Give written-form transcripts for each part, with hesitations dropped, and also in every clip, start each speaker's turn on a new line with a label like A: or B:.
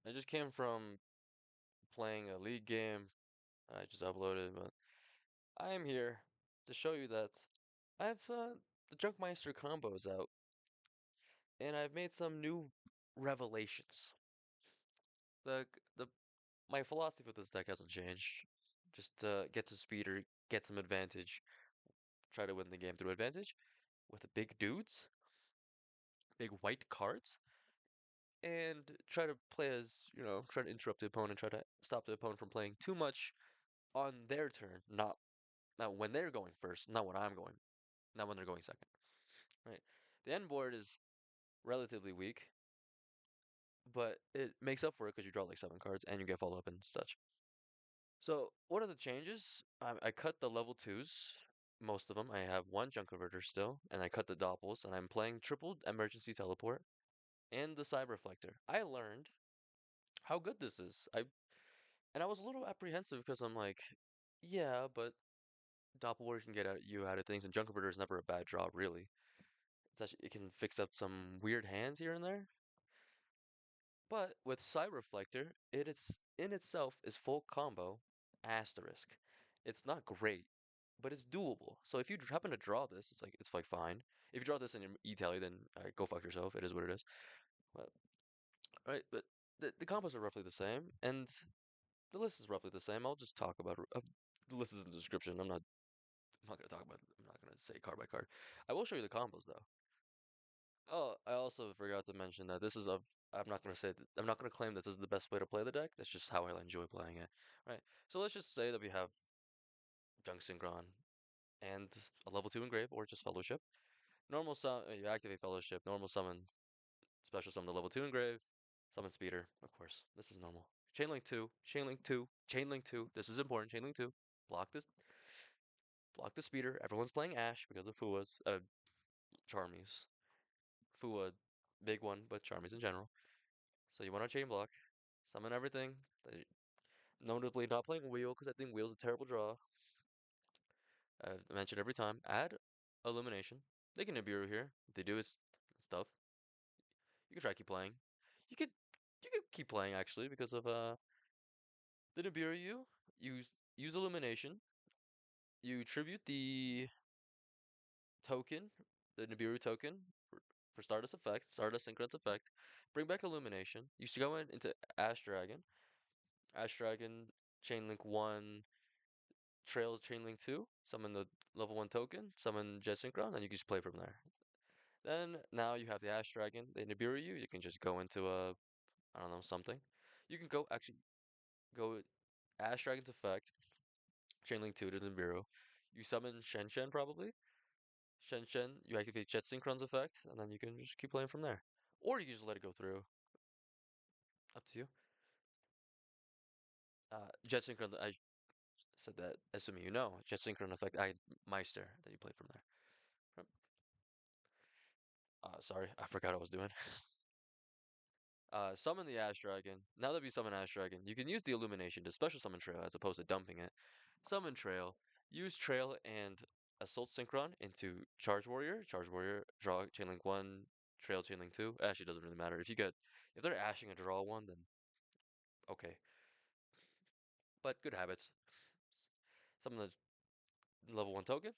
A: I just came from playing a league game. I just uploaded, but I am here to show you that I have the Junk Meister combos out, and I've made some new revelations. The the My philosophy with this deck hasn't changed. Just get to speed or get some advantage. Try to win the game through advantage with the big dudes, big white cards, and try to play as, try to interrupt the opponent, try to stop the opponent from playing too much on their turn, not when they're going first, not when I'm going, not when they're going second. Right? The end board is relatively weak, but it makes up for it because you draw like 7 cards and you get follow up and such. So what are the changes? I cut the level 2s, most of them. I have one junk converter still, and I cut the doppels, and I'm playing triple emergency teleport and the Psi-Reflector. I learned how good this is. I was a little apprehensive because I'm like, yeah, but Doppelware can get you out of things, and Junk Converter is never a bad draw, really. It can fix up some weird hands here and there. But with Psy-Reflector, it is in itself is full combo asterisk. It's not great, but it's doable. So if you happen to draw this, it's like fine. If you draw this in your E-Tally, then go fuck yourself. It is what it is. But right, but the combos are roughly the same, and the list is roughly the same. I'll just talk about the list is in the description. I'm not gonna talk about. I'm not gonna say card by card. I will show you the combos though. Oh, I also forgot to mention that this is of. I'm not gonna say that. I'm not gonna claim that this is the best way to play the deck. That's just how I enjoy playing it. Right. So let's just say that we have Junk Synchron and a level 2 engrave or just Fellowship. Normal summon. You activate Fellowship. Normal summon. Special summon the level 2 engrave. Summon Speeder. Of course, this is normal. Chainlink 2. Chainlink 2. Chainlink 2. This is important. Chainlink 2. Block this. Block the Speeder. Everyone's playing Ash because of Fuwa's. Charmies. Fuwa, big one, but Charmies in general. So you want to chain block, summon everything. Notably not playing Wheel because I think Wheel's a terrible draw. I've mentioned every time. Add Illumination. They can Nibiru here. If they do its stuff. You can try keep playing. You could you could keep playing actually because of the Nibiru you use Illumination. You tribute the token, the Nibiru token for Stardust effect, Stardust Synchron's effect. Bring back Illumination. You should go into Ash Dragon. Ash Dragon, Chainlink 1, Trail Chainlink 2, summon the level 1 token, summon Jet Synchron, and you can just play from there. Then, now you have the Ash Dragon, they Nibiru you can just go into I don't know, something. You can go Ash Dragon's effect, Chainlink 2 to Nibiru. You summon Shenshen probably. Shenshen, you activate Jet Synchron's effect, and then you can just keep playing from there. Or you can just let it go through. Up to you. Jet Synchron, I said that, assuming you know. Jet Synchron effect, Meister, that you play from there. Sorry, I forgot what I was doing. Summon the Ash Dragon. Now that we summon Ash Dragon, you can use the Illumination to special summon Trail as opposed to dumping it. Summon Trail. Use Trail and Assault Synchron into Charge Warrior. Charge Warrior, draw Chainlink 1, Trail Chainlink 2. Actually, doesn't really matter. If they're ashing a draw 1, then okay. But good habits. Summon the level 1 token.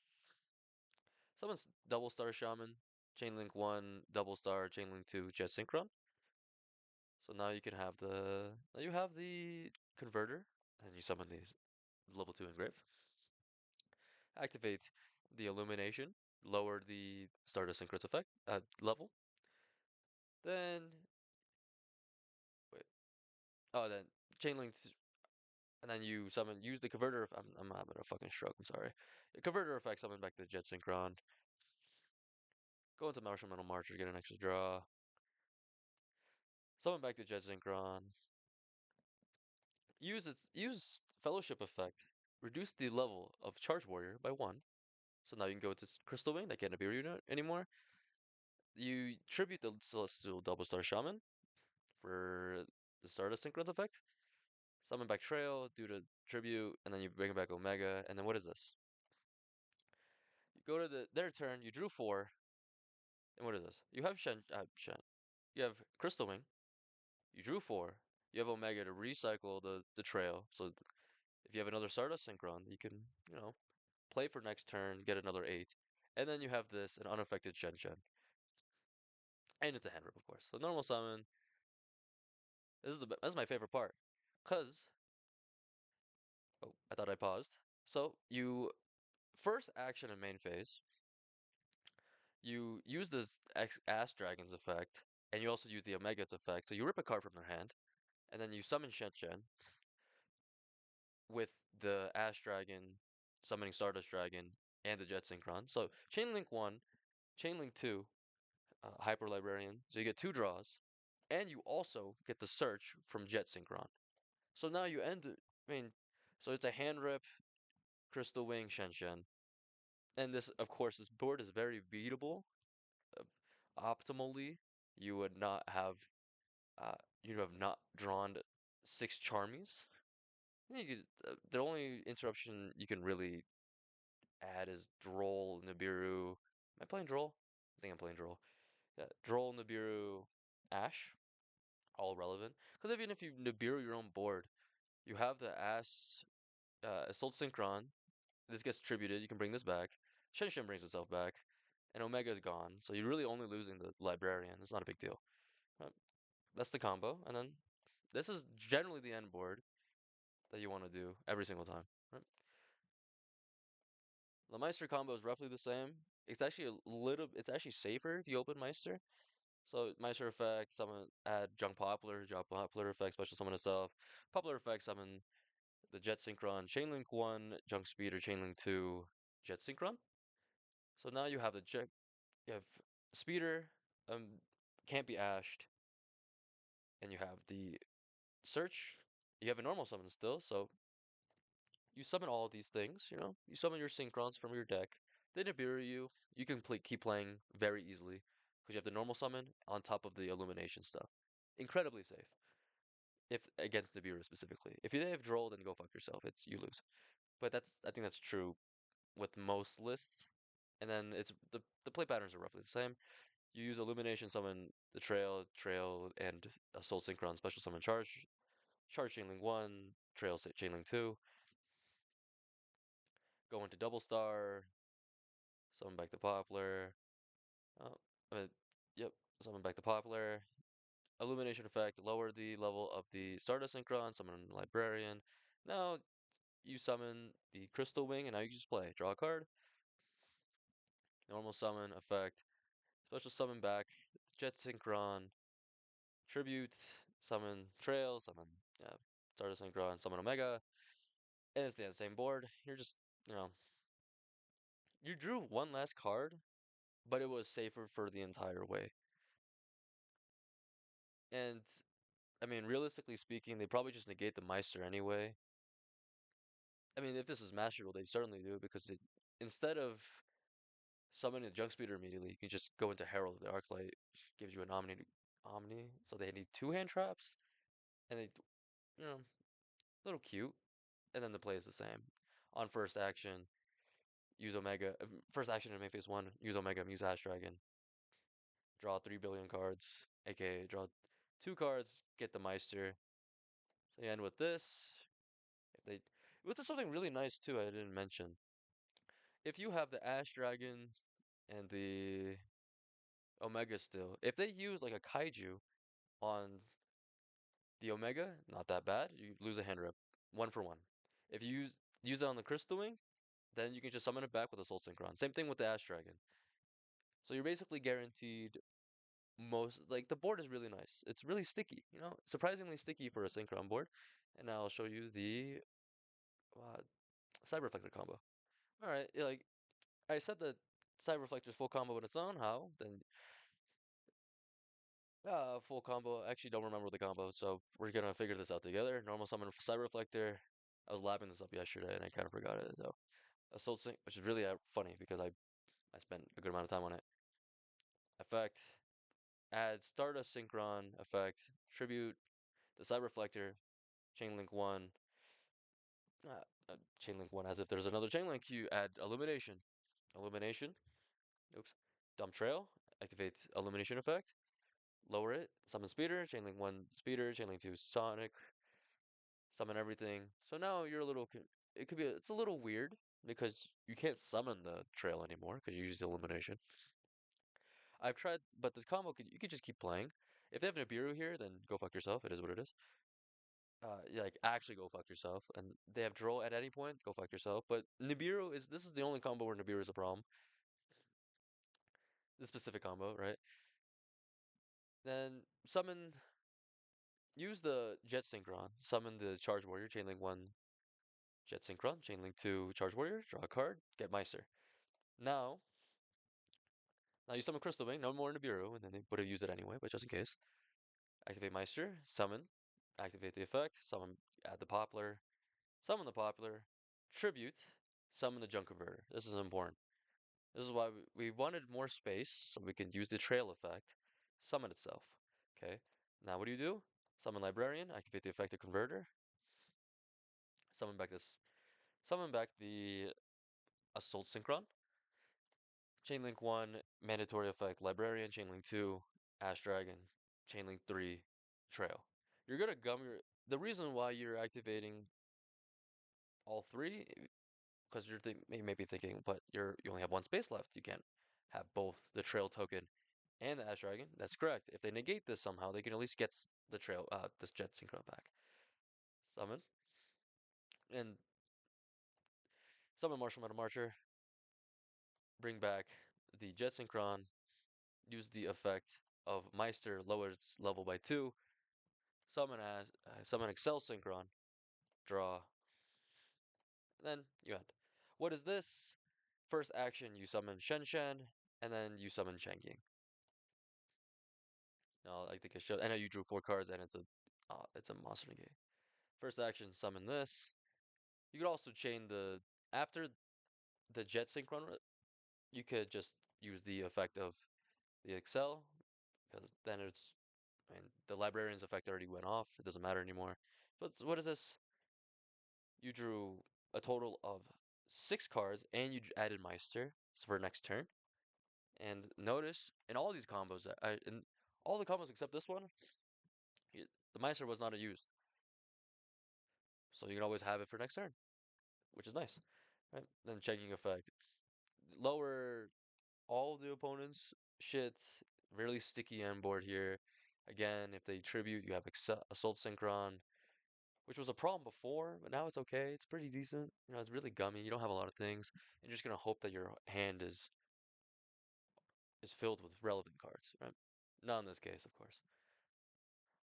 A: Summon Double Star Shaman. Chainlink 1, Double Star, Chainlink 2, Jet Synchron. So now you have the converter, and you summon these level 2 engrave. Activate the illumination, lower the Stardust Synchron's effect level. Then wait, then chain links, and then you use the converter. I'm having a fucking stroke. I'm sorry. The converter effect summon back the Jet Synchron. Go into Marshmallow Marcher, get an extra draw. Summon back the Jet Synchron. Use Fellowship effect. Reduce the level of Charge Warrior by 1. So now you can go into Crystal Wing that can't appear unit anymore. You tribute the Celestial Double Star Shaman for the Stardust Synchron's effect. Summon back Trail, do the tribute, and then you bring back Omega. And then what is this? You go to their turn, you drew 4. And what is this? You have You have Crystal Wing. You drew 4. You have Omega to recycle the trail. So if you have another Stardust Synchron, you can, play for next turn, get another 8. And then you have this, an unaffected Shenshen. And it's a hand rip, of course. So normal summon, this is my favorite part. Cause, oh, I thought I paused. So you, first action in main phase, you use the Ass Dragon's effect, and you also use the Omega's effect. So you rip a card from their hand, and then you summon Shenshen with the Ash Dragon, summoning Stardust Dragon, and the Jet Synchron. So Chain Link 1, Chain Link 2, Hyper Librarian. So you get 2 draws, and you also get the search from Jet Synchron. So now you end it. I mean, so it's a hand rip, Crystal Wing, Shenshen. And this, of course, this board is very beatable. Uh, Optimally, you would not have, uh, you have not drawn 6 Charmies. The only interruption you can really add is Droll, Nibiru. Am I playing Droll? I think I'm playing Droll. Yeah, Droll, Nibiru, Ash, all relevant. Because even if you Nibiru your own board, you have the Assault Synchron. This gets tributed. You can bring this back. Shenshin brings itself back, and Omega is gone. So you're really only losing the Librarian. It's not a big deal. Uh, That's the combo, and then this is generally the end board that you want to do every single time. Right? The Meister combo is roughly the same. It's actually it's actually safer if you open Meister. So Meister effect, summon, add Junk Popular effect, special summon itself. Popular effect, summon the Jet Synchron, Chainlink 1, Junk Speed or Chainlink 2, Jet Synchron. So now you have you have Speeder, can't be ashed, and you have the Search. You have a normal summon still, so you summon all of these things, You summon your Synchrons from your deck. They Nibiru you can keep playing very easily because you have the normal summon on top of the Illumination stuff. Incredibly safe. If against Nibiru specifically. If you have Droll, then go fuck yourself. You lose. But I think that's true with most lists. And then it's the play patterns are roughly the same. You use Illumination, summon the Trail, and Assault Synchron special summon charge Chainlink 1, Trail Chainlink 2, go into Double Star, summon back the Poplar. Oh, yep, summon back the Poplar. Illumination effect, lower the level of the Stardust Synchron, summon Librarian. Now you summon the Crystal Wing, and now you just play. Draw a card, normal summon effect, special summon back, Jet Synchron, Tribute, summon Trail, summon Stardust Synchron, summon Omega, and it's the same board. You're just, you know, you drew one last card, but it was safer for the entire way. And I mean, realistically speaking, they probably just negate the Meister anyway. I mean, if this was Master Rule, they'd certainly do it because instead of summoning the Junk Speeder immediately, you can just go into Herald of the Arclight, which gives you an Omni. So they need 2 hand traps, and a little cute. And then the play is the same. On first action, use Omega. First action in main phase 1, use Omega, use Ash Dragon. Draw 3 billion cards, aka draw 2 cards, get the Meister. So you end with this. If they, With something really nice too, I didn't mention. If you have the Ash Dragon and the Omega still, if they use like a Kaiju on the Omega, not that bad. You lose a hand rip, 1 for 1. If you use it on the Crystal Wing, then you can just summon it back with Assault Synchron. Same thing with the Ash Dragon. So you're basically guaranteed the board is really nice. It's really sticky, surprisingly sticky for a Synchron board. And now I'll show you the uh, Psy-Reflector combo. All right, like I said, the Psy-Reflector's full combo on its own. How? Then full combo. I actually don't remember the combo, so we're gonna figure this out together. Normal summon for Psy-Reflector. I was lapping this up yesterday and I kind of forgot it. So Assault Sync, which is really funny because I spent a good amount of time on it. Effect. Add Stardust Synchron effect. Tribute the Psy-Reflector. Chainlink 1. Chainlink 1 as if there's another Chainlink. You add Illumination. Illumination. Oops. Dump Trail. Activate Illumination effect. lower it, summon Speeder, Chainlink 1 Speeder, Chainlink 2 Sonic, summon everything. So now you're a little, it could be, it's a little weird because you can't summon the trail anymore because you use the Illumination. I've tried, but this combo, you could just keep playing. If they have Nibiru here, then go fuck yourself. It is what it is. Yeah, like actually go fuck yourself. And they have Droll at any point, go fuck yourself. But Nibiru is, this is the only combo where Nibiru is a problem. This specific combo, right? Then summon, use the Jet Synchron, summon the Charge Warrior, Chainlink 1 Jet Synchron, Chainlink 2 Charge Warrior, draw a card, get Meister. Now, now you summon Crystal Wing, no more Nibiru, and then they would have used it anyway, but just in case. Activate Meister, summon, activate the effect, summon, add the Poplar, summon the Poplar, tribute, summon the Junk Converter. This is important. This is why we wanted more space so we can use the trail effect, summon itself. Okay, now what do? Summon Librarian, activate the effect of Converter, summon back this, summon back the Assault Synchron, Chainlink 1, mandatory effect Librarian, Chainlink 2, Ash Dragon, Chainlink 3, Trail. You're gonna gum your, the reason why you're activating all three, because you may be thinking, but you only have one space left. You can't have both the Trail token and the Ash Dragon. That's correct. If they negate this somehow, they can at least get the Trail, this Jet Synchron back. Summon and summon Martial Metal Marcher. Bring back the Jet Synchron. Use the effect of Meister, lower its level by 2. Summon Accel Synchron. Draw. Then you end. What is this? First action, you summon Shenshen, and then you summon Chengying. No, I think I showed. I know you drew 4 cards, and it's a monster negate. First action, summon this. You could also chain the after the Jet Synchron. You could just use the effect of the Accel, because then it's. I mean, the Librarian's effect already went off. It doesn't matter anymore. But what is this? You drew a total of 6 cards, and you added Meister for next turn. And notice in all these combos, in all the combos except this one, the Meister was not used. So you can always have it for next turn, which is nice. Right? Then checking effect. Lower all the opponents' shit. Really sticky end board here. Again, if they tribute, you have Assault Synchron, which was a problem before, but now it's okay. It's pretty decent. You know, it's really gummy. You don't have a lot of things. And you're just gonna hope that your hand is filled with relevant cards, right? Not in this case, of course.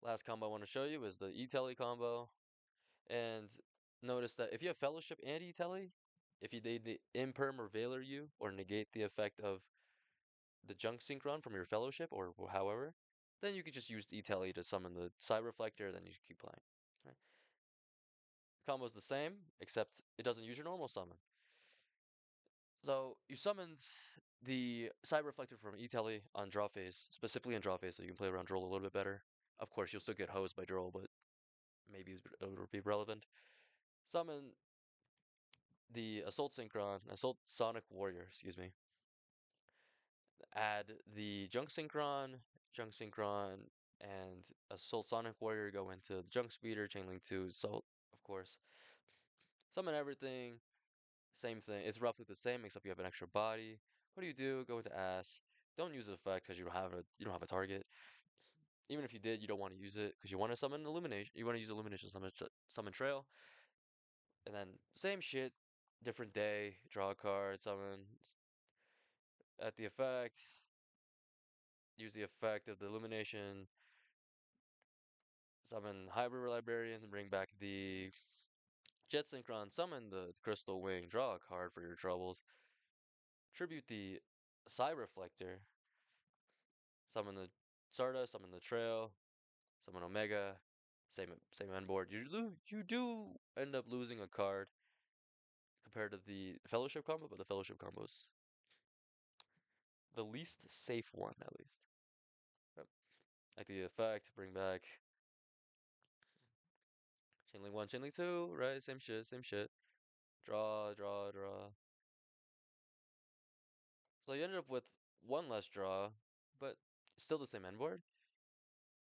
A: Last combo I want to show you is the E-Telly combo. And notice that if you have Fellowship and E-Telly, if you did Imperm or Veiler you, or negate the effect of the Junk Synchron from your Fellowship, or however, then you could just use E-Telly to summon the Psi-Reflector, then you keep playing. Right? The combo is the same, except it doesn't use your normal summon. So you summoned the Psi-Reflector from E-Telly on draw phase, specifically on draw phase, so you can play around Droll a little bit better. Of course, you'll still get hosed by Droll, but maybe it would be relevant. Summon the Assault Synchron, Assault Sonic Warrior, excuse me. Add the Junk Synchron, and Assault Sonic Warrior go into the Junk Speeder, Chainlink 2, Assault, of course. Summon everything, same thing. It's roughly the same, except you have an extra body. What do? Go into Ass. Don't use the effect because you don't have a target. Even if you did, you don't want to use it because you want to summon Illumination. You want to use Illumination summon Trail, and then same shit, different day. Draw a card, summon at the effect. Use the effect of the Illumination. Summon Hybrid Librarian. Bring back the Jet Synchron. Summon the Crystal Wing. Draw a card for your troubles. Tribute the Psi-Reflector. Summon the Stardust. Summon the Trail. Summon Omega. Same end board. You do end up losing a card compared to the Fellowship combo, but the Fellowship combo is the least safe one, at least. Yep. Like the effect, bring back Chainlink 1, Chainlink 2, right? Same shit, same shit. Draw. So you ended up with one less draw, but still the same end board.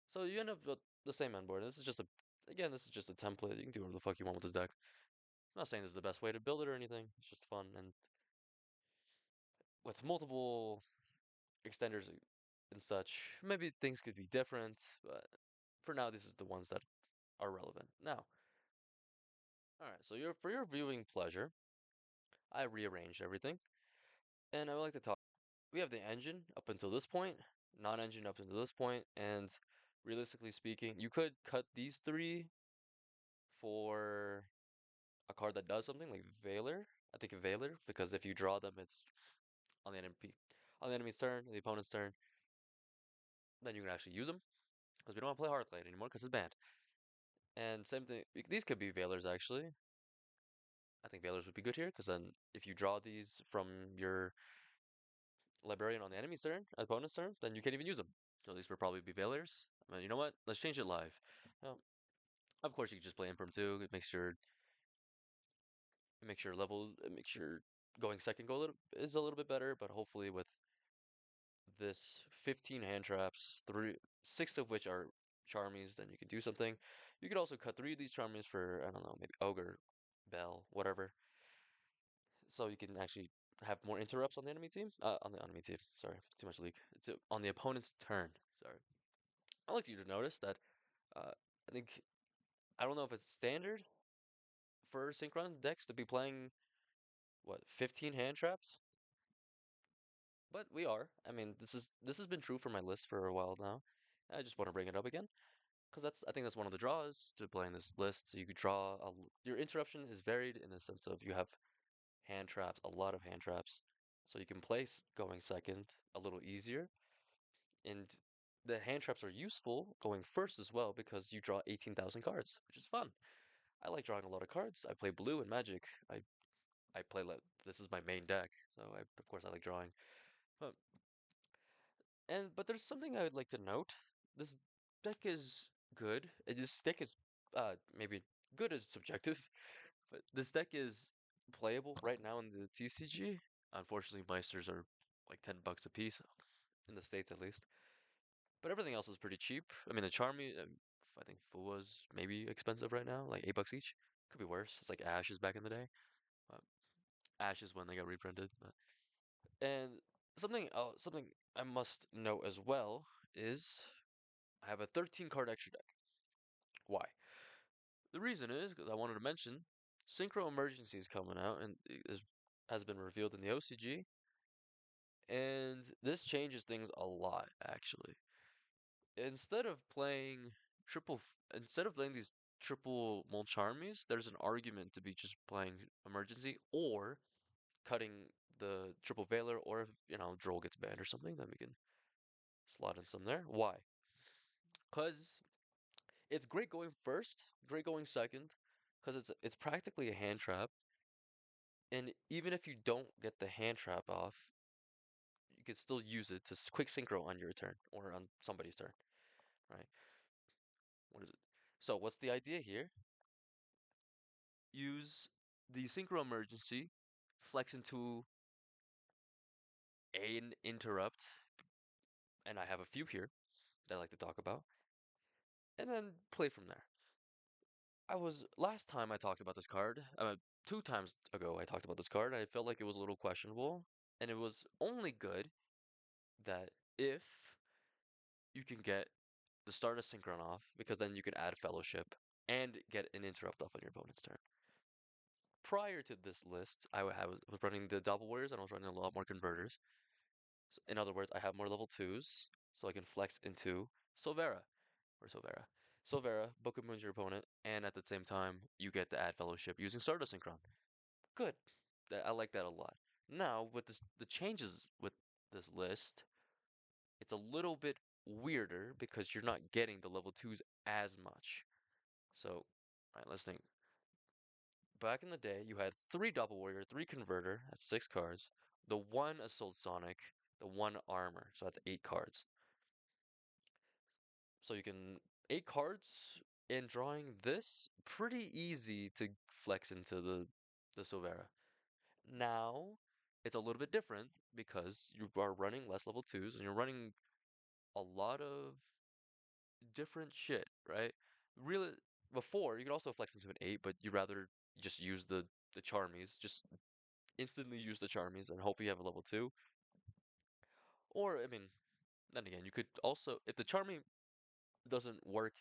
A: So you end up with the same end board. This is just a, again, this is just a template. You can do whatever the fuck you want with this deck. I'm not saying this is the best way to build it or anything. It's just fun, and with multiple extenders and such, maybe things could be different, but for now, this is the ones that are relevant. Now, all right, so for your viewing pleasure, I rearranged everything, and I would like to talk. We have the engine up until this point, non-engine up until this point, and realistically speaking, you could cut these three for a card that does something like Veiler. I think Veiler, because if you draw them, it's on the enemy on the enemy's turn, the opponent's turn, then you can actually use them because we don't want to play Heartblade anymore because it's banned. And same thing, these could be Veilers actually. I think Veilers would be good here because then if you draw these from your Librarian on the enemy's turn, opponent's turn, then you can't even use them. So these would probably be Veilers. I mean, you know what? Let's change it live. Well, of course, you can just play Imperm too. It makes your level, it makes your going second go is a little bit better, but hopefully with this 15 hand traps, six of which are Charmies, then you can do something. You could also cut three of these Charmies for, I don't know, maybe Ogre, Bell, whatever. So you can actually have more interrupts on the enemy team. On the enemy team, sorry, too much leak. It's on the opponent's turn. Sorry. I'd like you to notice that I think, I don't know if it's standard for Synchron decks to be playing, what, 15 hand traps? But we are. I mean, this has been true for my list for a while now. I just want to bring it up again because I think that's one of the draws to playing this list. So you could draw your interruption is varied in the sense of you have hand traps, a lot of hand traps, so you can place going second a little easier. And the hand traps are useful going first as well because you draw 18,000 cards, which is fun. I like drawing a lot of cards. I play blue and Magic. I play this is my main deck, so of course I like drawing. But but there's something I would like to note. This deck is good. This deck is maybe good is subjective, but this deck is playable right now in the TCG. Unfortunately, Meisters are like $10 a piece in the States at least. But everything else is pretty cheap. I mean, the Charmy, I think Fuwa's maybe expensive right now, like $8 each. Could be worse. It's like Ashes back in the day. Uh, Ashes when they got reprinted. And something I must note as well is I have a 13 card extra deck. Why? The reason is because I wanted to mention Synchro Emergency is coming out and has been revealed in the OCG, and this changes things a lot actually. Instead of playing instead of playing these triple Mulcharmies, there's an argument to be just playing Emergency or cutting the triple Veiler, or if Droll gets banned or something, then we can slot in some there. Why? Because it's great going first, great going second, because it's practically a hand trap. And even if you don't get the hand trap off, you can still use it to quick synchro on your turn or on somebody's turn, right? What is it? So what's the idea here? Use the synchro emergency, flex into an interrupt, and I have a few here that I like to talk about, and then play from there. Last time I talked about this card, 2 times ago I talked about this card. I felt like it was a little questionable, and it was only good that if you can get the Stardust Synchron off, because then you can add Fellowship and get an interrupt off on your opponent's turn. Prior to this list, I was running the Double Warriors and I was running a lot more converters. So in other words, I have more level 2s, so I can flex into Silvera or Silvera. Silvera, Book of Moons your opponent, and at the same time, you get to add Fellowship using Stardust Synchron. Good. I like that a lot. Now, with the changes with this list, it's a little bit weirder because you're not getting the level 2s as much. So, all right, let's think. Back in the day, you had 3 Double Warrior, 3 Converter, that's 6 cards, the 1 Assault Sonic, the 1 Armor, so that's 8 cards. So you can 8 cards in drawing this, pretty easy to flex into the Silvera. Now, it's a little bit different because you are running less level 2s and you're running a lot of different shit, right? Really, before you could also flex into an 8, but you'd rather just use the Charmies, just instantly use the Charmies, and hopefully you have a level 2. Or, I mean, then again, you could also, if the Charmy doesn't work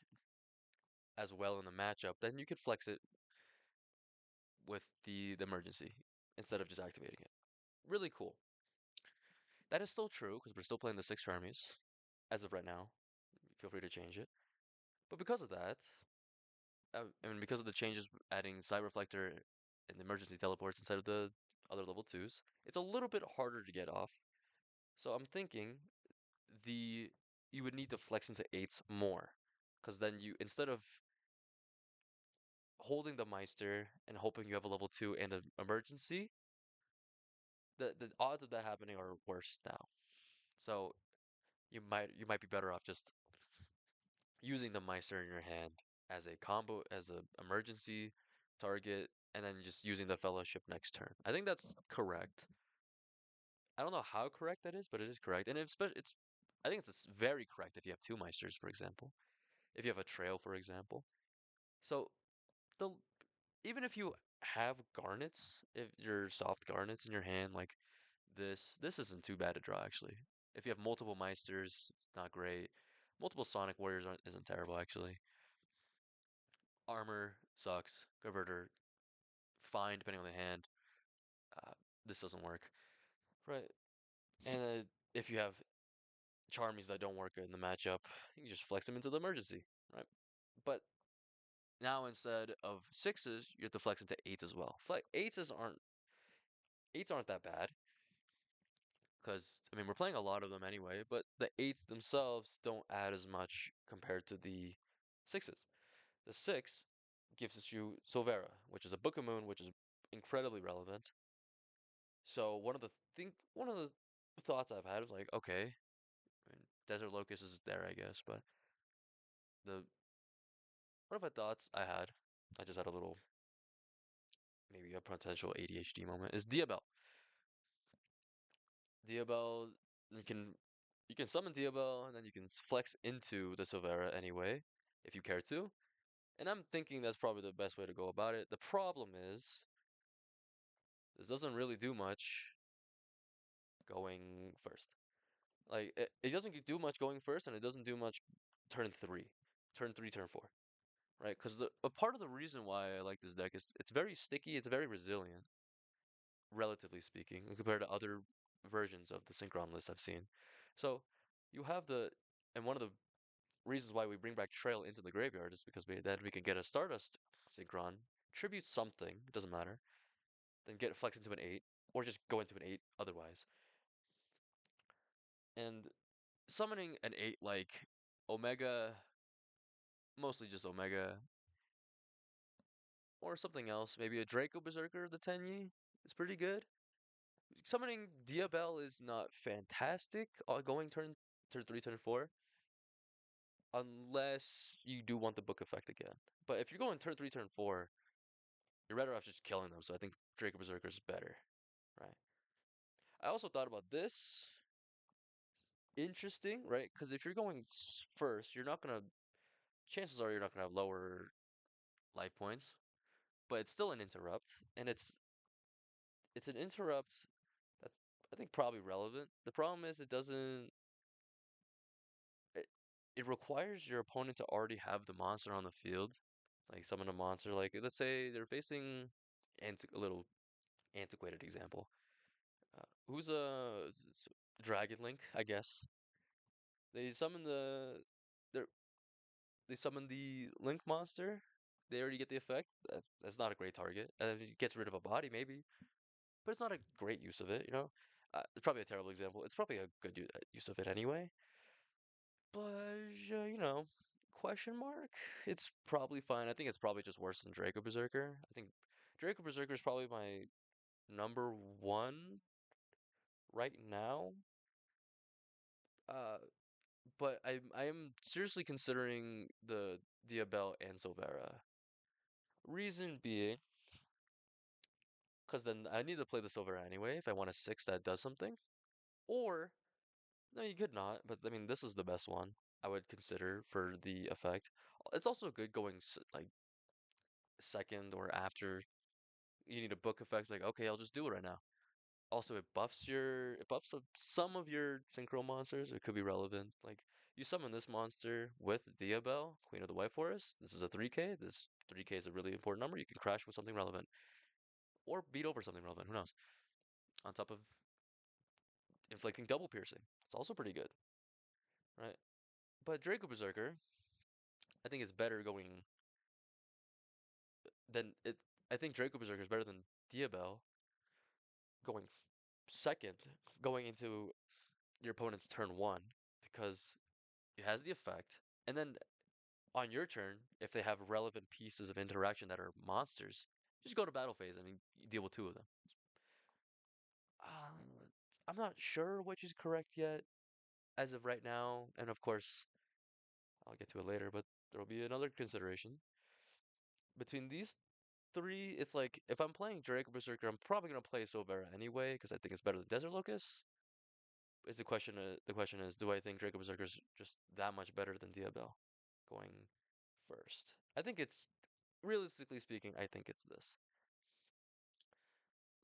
A: as well in the matchup, then you could flex it with the emergency instead of just activating it. Really cool. That is still true because we're still playing the 6 Charmies as of right now. Feel free to change it. But because of that, I mean, because of the changes adding Psi-Reflector and the emergency teleports instead of the other level 2s, it's a little bit harder to get off. So I'm thinking the you would need to flex into 8s more. Because then you, instead of holding the Meister and hoping you have a level 2 and an emergency, the odds of that happening are worse now. So you might be better off just using the Meister in your hand as a combo, as an emergency target, and then just using the Fellowship next turn. I think that's correct. I don't know how correct that is, but it is correct. And I think it's very correct if you have two Meisters, for example. If you have a Trail, for example. So the even if you have Garnets, if your soft Garnets in your hand, like this isn't too bad to draw actually. If you have multiple Meisters, it's not great. Multiple Sonic Warriors isn't terrible actually. Armor sucks. Converter fine depending on the hand. Uh, this doesn't work. Right. And if you have Charmies that don't work in the matchup, you can just flex them into the emergency, right? But now instead of sixes, you have to flex into eights as well. Eights aren't that bad because I mean we're playing a lot of them anyway. But the eights themselves don't add as much compared to the sixes. The six gives us you Silvera, which is a Book of Moon, which is incredibly relevant. So one of the thoughts I've had is like, okay, I mean, Desert Locust is there, I guess, but the one of the thoughts I just had a little maybe a potential ADHD moment, is Diabell. Diabell, you can you can summon Diabell and then you can flex into the Silvera anyway, if you care to. And I'm thinking that's probably the best way to go about it. The problem is this doesn't really do much going first. Like it doesn't do much going first, and it doesn't do much turn three, turn four, right? Because a part of the reason why I like this deck is it's very sticky, it's very resilient, relatively speaking, compared to other versions of the Synchron list I've seen. So you have and one of the reasons why we bring back Trail into the graveyard is because then we can get a Stardust Synchron, tribute something, it doesn't matter, then get flex into an 8, or just go into an 8 otherwise. And summoning an 8 like Omega, mostly just Omega, or something else, maybe a Draco Berserker, the Tenyi, is pretty good. Summoning Diabell is not fantastic going turn 3, turn 4, unless you do want the book effect again. But if you're going turn 3, turn 4, you're better off just killing them, so I think Draco Berserker is better, right? I also thought about this. Interesting, right? Because if you're going first, chances are you're not gonna have lower life points, but it's still an interrupt, and it's an interrupt that's I think probably relevant. The problem is it, it requires your opponent to already have the monster on the field, like summon a monster. Like let's say they're facing a little antiquated example. Who's a Dragon Link, I guess. They summon they they summon the Link monster. They already get the effect. That's not a great target. It gets rid of a body maybe, but it's not a great use of it. It's probably a terrible example. It's probably a good use of it anyway. But question mark. It's probably fine. I think it's probably just worse than Draco Berserker. I think Draco Berserker is probably my number one right now. Uh, but I am seriously considering the Diabell and Silvera. Reason being, because then I need to play the Silvera anyway if I want a 6 that does something. Or no, you could not. But I mean, this is the best one. I would consider for the effect. It's also good going like second or after you need a book effect. Like, okay, I'll just do it right now. Also, it buffs some of your synchro monsters. It could be relevant. Like you summon this monster with Diabel, Queen of the White Forest. This is a 3K. This 3K is a really important number. You can crash with something relevant or beat over something relevant. Who knows? On top of inflicting double piercing, it's also pretty good, right? But Draco Berserker, I think it's better going than it. I think Draco Berserker is better than Diabel going second, going into your opponent's turn one because it has the effect, and then on your turn, if they have relevant pieces of interaction that are monsters, just go to battle phase and you deal with two of them. Uh, I'm not sure which is correct yet as of right now, and of course, I'll get to it later, but there will be another consideration. Between these three, it's like if I'm playing Draco Berserker, I'm probably gonna play Silvera anyway because I think it's better than Desert Locust. Is the question? The question is, do I think Draco Berserker is just that much better than Diabel going first? I think it's realistically speaking, I think it's this.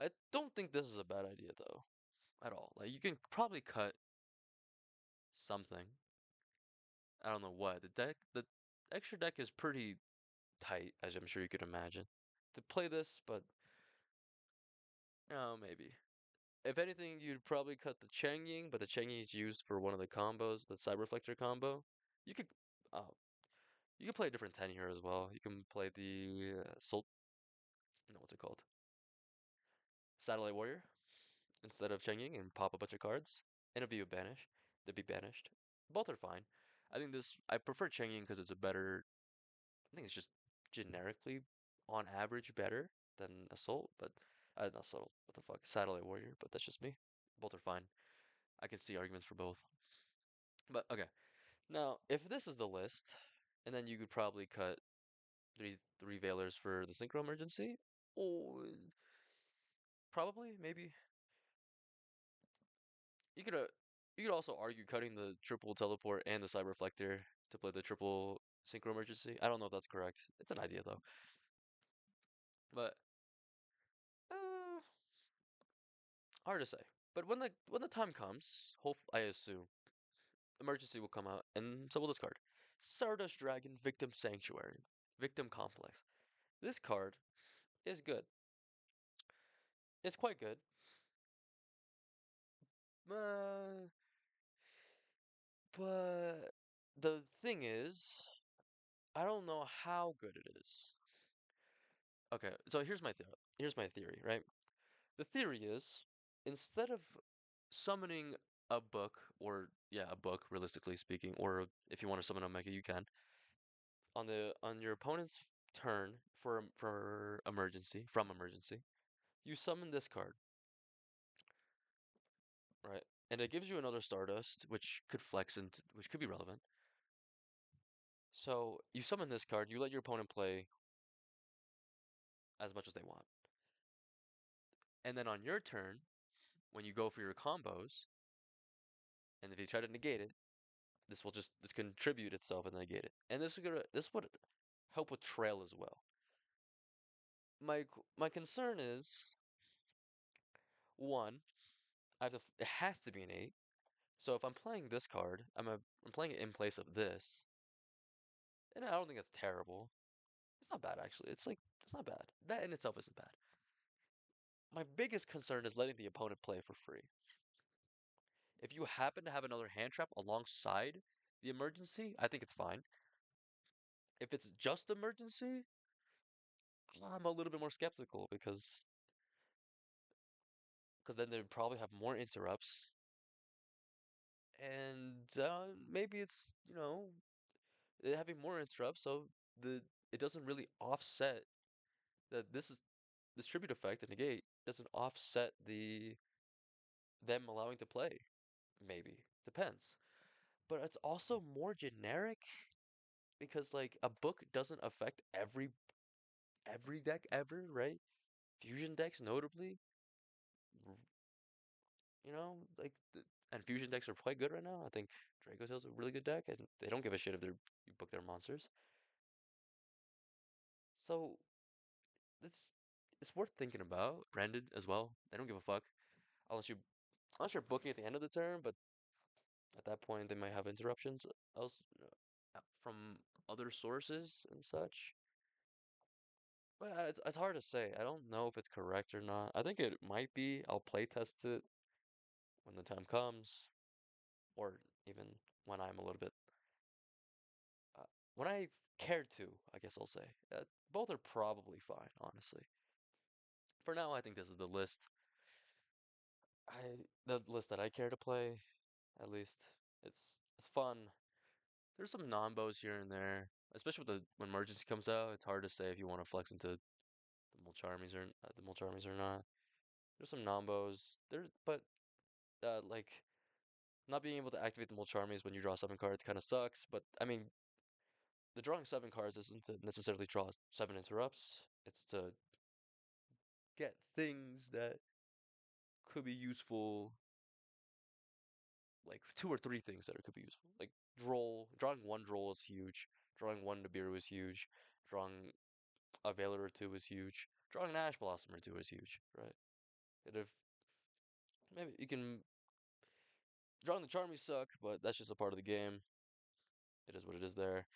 A: I don't think this is a bad idea though, at all. Like you can probably cut something. I don't know what. The extra deck is pretty tight, as I'm sure you could imagine, to play this, but maybe. If anything, you'd probably cut the Chengying, but the Chengying is used for one of the combos, the Psy-Reflector combo. You could, uh, you can play a different 10 here as well. You can play the Assault, no, what's it called? Satellite Warrior instead of Chengying and pop a bunch of cards, and it'll be a banish. They'd be banished. Both are fine. I prefer Chengying because it's a better. I think it's just generically, on average, better than Assault, but not Assault. What the fuck, Satellite Warrior? But that's just me. Both are fine. I can see arguments for both. But okay, now if this is the list, and then you could probably cut three Veilers for the Synchro Emergency, or probably maybe you could uh, you could also argue cutting the triple teleport and the Psy-Reflector to play the triple Synchro Emergency. I don't know if that's correct. It's an idea though. But uh, hard to say. But when the time comes, hope I assume Emergency will come out, and so will this card. Stardust Dragon Victim Sanctuary, Victim Complex. This card is good. It's quite good. Uh, but the thing is, I don't know how good it is. Okay, so here's my theory, right? The theory is instead of summoning a book, or yeah, a book, realistically speaking, or if you want to summon Omega, you can, on your opponent's turn for emergency, from emergency, you summon this card, right? And it gives you another Stardust, which could flex into, which could be relevant. So you summon this card, you let your opponent play as much as they want. And then on your turn, when you go for your combos, and if you try to negate it, this contribute itself and negate it. And this would help with Trail as well. My concern is one, it has to be an 8. So if I'm playing this card, I'm playing it in place of this. And I don't think that's terrible. It's not bad actually. It's not bad. That in itself isn't bad. My biggest concern is letting the opponent play for free. If you happen to have another hand trap alongside the emergency, I think it's fine. If it's just emergency, I'm a little bit more skeptical because then they'd probably have more interrupts, and maybe it's they're having more interrupts, so the it doesn't really offset that this tribute effect and negate doesn't offset them allowing to play. Maybe depends, but it's also more generic because like a book doesn't affect every deck ever, right? Fusion decks, notably, like And fusion decks are quite good right now. I think Dracotail's a really good deck, and they don't give a shit if you book their monsters. So it's it's worth thinking about. Branded as well. They don't give a fuck unless you're booking at the end of the turn, but at that point they might have interruptions else from other sources and such. But it's hard to say. I don't know if it's correct or not. I think it might be. I'll play test it when the time comes, or even when I'm a little bit uh, when I care to. I guess I'll say both are probably fine, honestly. For now, I think this is the list that I care to play. At least it's fun. There's some nombos here and there, especially with the when emergency comes out. It's hard to say if you want to flex into the Mulcharmies or not. There's some nombos there, but like not being able to activate the Mulcharmies when you draw 7 cards kind of sucks. But I mean, the drawing 7 cards isn't to necessarily draw 7 interrupts. It's to get things that could be useful, like 2 or 3 things that could be useful. Like drawing 1 Droll is huge. Drawing 1 Nibiru is huge. Drawing a Veiler or 2 is huge. Drawing an Ash Blossom or 2 is huge, right? And if maybe you can drawing the Charmies suck, but that's just a part of the game. It is what it is there,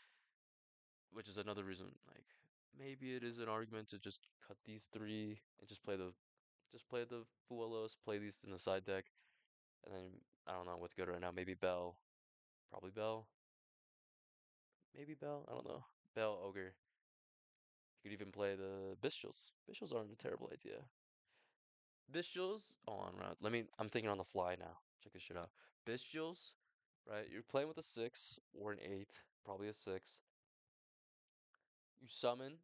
A: which is another reason. Like maybe it is an argument to just cut these 3 and just play the Fuwalos, play these in the side deck, and then I don't know what's good right now. Maybe Bell, probably Bell, maybe Bell. I don't know. Bell Ogre. You could even play the Bestials. Bestials aren't a terrible idea. Bestials on round. I'm thinking on the fly now. Check this shit out. Bestials, right? You're playing with a 6 or an 8, probably a 6. You summon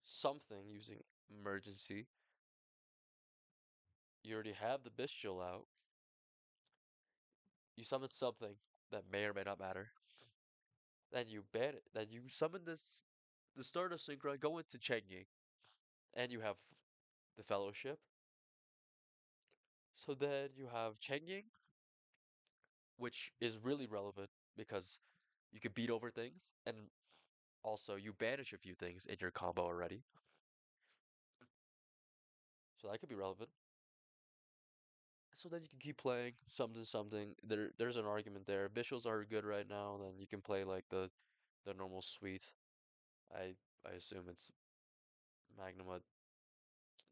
A: something using emergency. You already have the Bestial out. You summon something that may or may not matter. Then you ban it. Then you summon the Stardust Synchron, go into Chengying, and you have the Fellowship. So then you have Chengying, which is really relevant because you can beat over things, and also you banish a few things in your combo already. So that could be relevant. So then you can keep playing something something. There's an argument there. Visuals are good right now, then you can play like the normal suite. I assume it's Magnamut,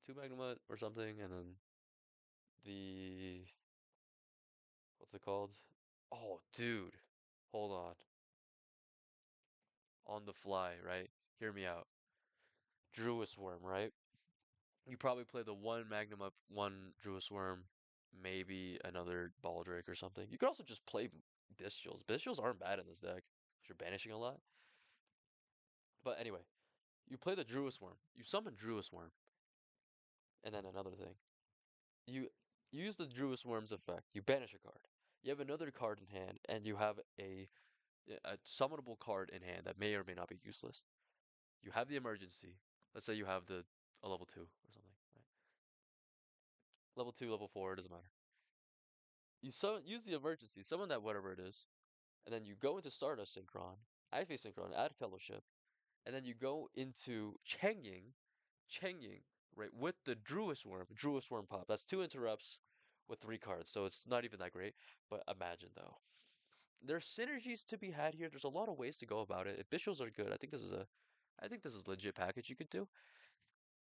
A: 2 Magnamut or something, and then the what's it called? Oh, dude. Hold on. On the fly, right? Hear me out. Druis Worm, right? You probably play the 1 Magnamut, 1 Druis Worm, maybe another Baldric or something. You could also just play Bestials. Bestials aren't bad in this deck. 'Cause you're banishing a lot. But anyway, you play the Druis Worm. You summon Druis Worm. And then another thing. You use the Druis Worm's effect. You banish a card. You have another card in hand, and you have a summonable card in hand that may or may not be useless. You have the emergency. Let's say you have a level 2 or something, right? Level 2, level 4, it doesn't matter. Use the emergency, summon that whatever it is, and then you go into Stardust Synchron, activate Synchron, add Fellowship, and then you go into Chengying, right, with the Druis Worm pop. That's 2 interrupts with 3 cards, so it's not even that great. But imagine though, there's synergies to be had here. There's a lot of ways to go about it. If visuals are good, I think this is a legit package you could do.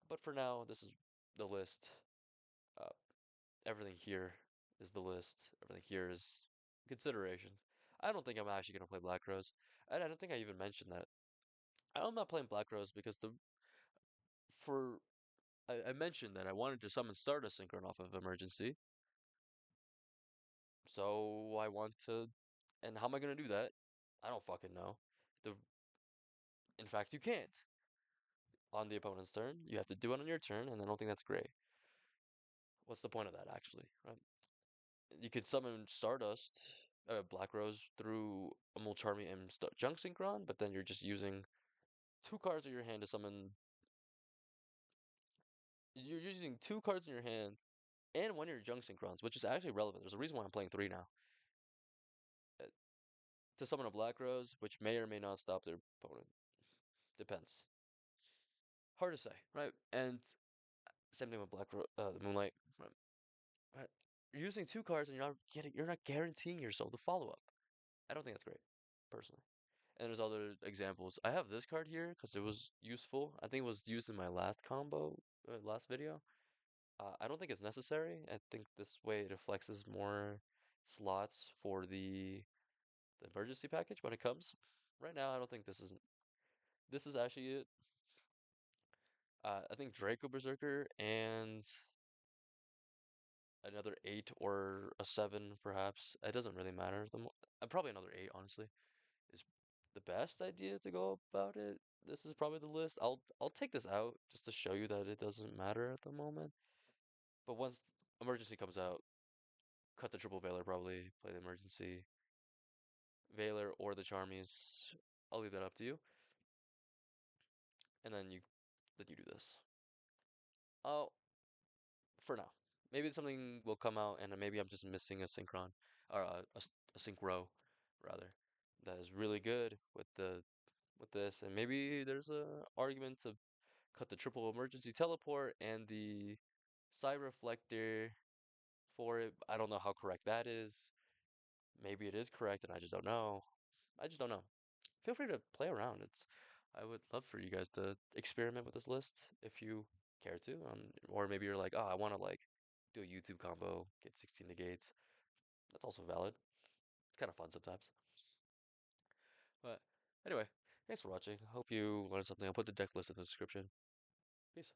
A: But for now, this is the list. Uh, Everything here is the list. Everything here is consideration. I don't think I'm actually gonna play Black Rose. And I don't think I even mentioned that. I'm not playing Black Rose because for I mentioned that I wanted to summon Stardust Synchron off of Emergency. So I want to, and how am I gonna do that? I don't fucking know. The In fact, you can't on the opponent's turn. You have to do it on your turn, and I don't think that's great. What's the point of that actually? Right? You could summon Stardust, Black Rose through a Mulcharmy and Junk Synchron, but then you're just using 2 cards in your hand to summon. You're using 2 cards in your hand and one of your Junk Synchrons, which is actually relevant. There's a reason why I'm playing 3 now. Uh, to summon a Black Rose, which may or may not stop their opponent. Depends. Hard to say, right? And same thing with Moonlight. Right? Right? You're using 2 cards and you're not guaranteeing yourself the follow up. I don't think that's great, personally. And there's other examples. I have this card here because it was useful. I think it was used in my last combo, last video. I don't think it's necessary. I think this way it flexes more slots for the emergency package when it comes. Right now, I don't think this isn't. This is actually it. I think Draco Berserker and another 8 or a 7, perhaps. It doesn't really matter. Probably another 8, honestly, is the best idea to go about it. This is probably the list. I'll take this out just to show you that it doesn't matter at the moment. But once emergency comes out, cut the triple Veiler probably, play the emergency Veiler or the Charmies. I'll leave that up to you. And then you do this. Oh, for now. Maybe something will come out, and maybe I'm just missing a Synchron or a Synchro, rather, that is really good with this, and maybe there's a argument to cut the triple emergency teleport and the Psi-Reflector for it. I don't know how correct that is. Maybe it is correct, and I just don't know. I just don't know. Feel free to play around. I would love for you guys to experiment with this list if you care to. Or maybe you're like, oh, I want to like do a YouTube combo, get 16 negates. That's also valid. It's kind of fun sometimes. But anyway, thanks for watching. Hope you learned something. I'll put the deck list in the description. Peace.